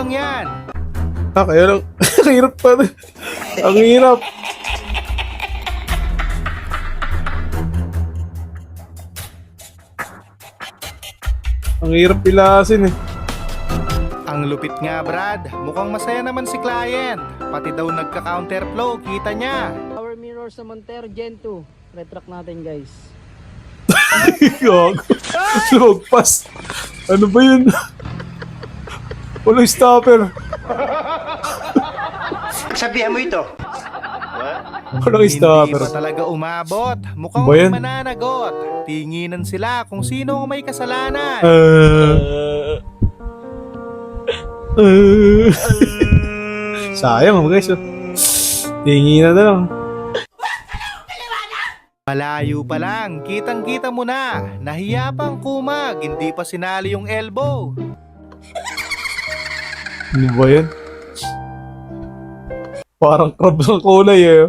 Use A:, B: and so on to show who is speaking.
A: lang yan.
B: Kaya lang. Ang hirap pa. Ang hirap. Ang hirap pilasin eh.
A: Ang lupit nga Brad, mukhang masaya naman si client. Pati daw nagka-counterflow, kita niya.
C: Power mirror sa Montero Gen 2. Retract natin guys.
B: Gago. Lumagpas. Ano ba yun? Walang stopper.
D: Sabihan mo ito.
B: Walang
A: Hindi
B: stopper.
A: pa talaga umabot. Mukhang
B: Ba yan?
A: mananagot. Tinginan sila kung sino ang may kasalanan.
B: Sayang guys. Tingin na lang.
A: Malayo pa lang, kitang-kita mo na. Nahiya pang kumag, hindi pa sinali yung elbow.
B: Ano ba yan? Parang crab ng kulay eh.